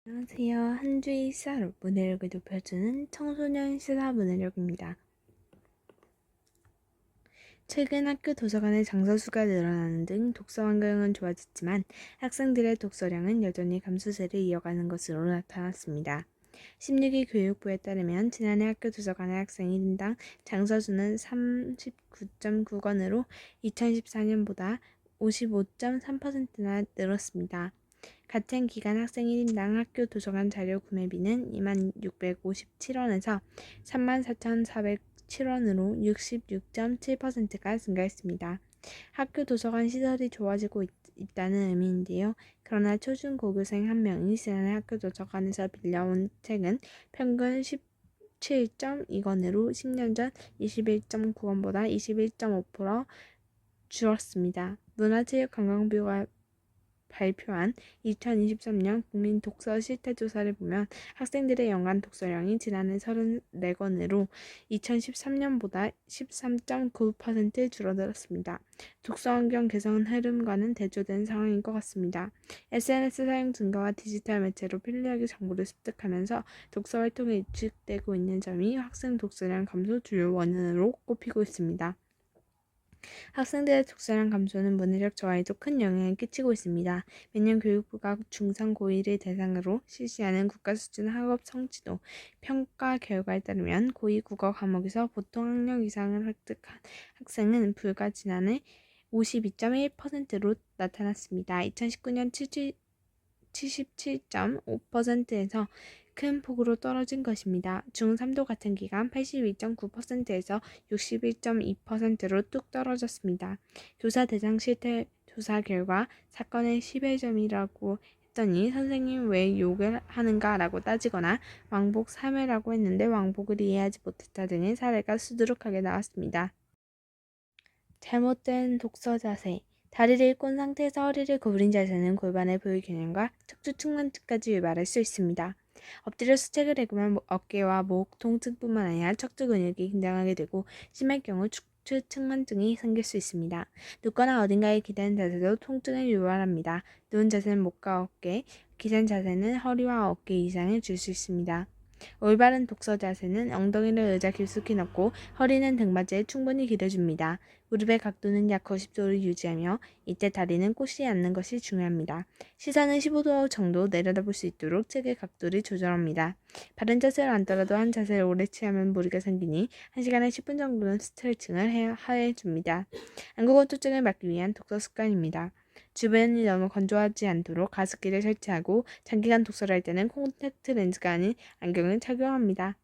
안녕하세요. 한 주의 시사로 문해력을 높여주는 청소년 시사 문해력입니다. 최근 학교 도서관의 장서수가 늘어나는 등 독서 환경은 좋아졌지만 학생들의 독서량은 여전히 감소세를 이어가는 것으로 나타났습니다. 16일 교육부에 따르면 지난해 학교 도서관의 학생 1인당 장서수는 39.9권으로 2014년보다 55.3%나 늘었습니다. 같은 기간 학생 1인당 학교 도서관 자료 구매비는 2657원에서 34,407원으로 66.7%가 증가했습니다. 학교 도서관 시설이 좋아지고 있다는 의미인데요. 그러나 초중고교생 한 명이 지난해 학교 도서관에서 빌려온 책은 평균 17.2권으로 10년 전 21.9권보다 21.5% 줄었습니다. 문화체육관광부가 발표한 2023년 국민 독서 실태조사를 보면 학생들의 연간 독서량이 지난해 34권으로 2013년보다 13.9% 줄어들었습니다. 독서 환경 개선 흐름과는 대조된 상황인 것 같습니다. SNS 사용 증가와 디지털 매체로 편리하게 정보를 습득하면서 독서 활동에 위축되고 있는 점이 학생 독서량 감소 주요 원인으로 꼽히고 있습니다. 학생들의 독서량 감소는 문해력 저하에도 큰 영향을 끼치고 있습니다. 매년 교육부가 중3, 고1을 대상으로 실시하는 국가수준 학업 성취도 평가 결과에 따르면 고2 국어 과목에서 보통 학력 이상을 획득한 학생은 불과 지난해 52.1%로 나타났습니다. 2019년 77.5%에서 큰 폭으로 떨어진 것입니다. 중3도 같은 기간 82.9%에서 61.2%로 뚝 떨어졌습니다. 교사 대상 실태 조사 결과 사건의 11점이라고 했더니 선생님 왜 욕을 하는가 라고 따지거나 왕복 3회라고 했는데 왕복을 이해하지 못했다 등의 사례가 수두룩하게 나왔습니다. 잘못된 독서 자세. 다리를 꼰 상태에서 허리를 구부린 자세는 골반의 불균형과 척추 측만증까지 유발할 수 있습니다. 엎드려서 책을 읽으면 어깨와 목 통증뿐만 아니라 척추 근육이 긴장하게 되고 심할 경우 척추 측만증이 생길 수 있습니다. 눕거나 어딘가에 기대는 자세도 통증을 유발합니다. 누운 자세는 목과 어깨, 기댄 자세는 허리와 어깨 이상을 줄 수 있습니다. 올바른 독서 자세는 엉덩이를 의자 깊숙이 넣고 허리는 등받이에 충분히 기대줍니다. 무릎의 각도는 약 90도를 유지하며 이때 다리는 꽂지 않는 것이 중요합니다. 시선은 15도 정도 내려다볼 수 있도록 책의 각도를 조절합니다. 바른 자세를 앉더라도 한 자세를 오래 취하면 무리가 생기니 1시간에 10분 정도는 스트레칭을 해줍니다. 안구건조증을 막기 위한 독서 습관입니다. 주변이 너무 건조하지 않도록 가습기를 설치하고 장기간 독서를 할 때는 콘택트 렌즈가 아닌 안경을 착용합니다.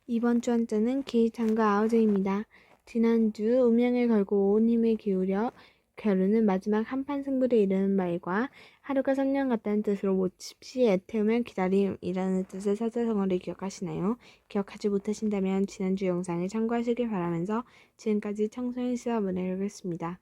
이번 주 한자는 기장과 아우제입니다. 지난주 운명을 걸고 온 힘을 기울여 겨루는 마지막 한판 승부를 이루는 말과 하루가 3년 같다는 뜻으로 몹시 애태우며 기다림이라는 뜻의 사자성어를 기억하시나요? 기억하지 못하신다면 지난주 영상을 참고하시길 바라면서 지금까지 청소년 시사 문해력이었습니다.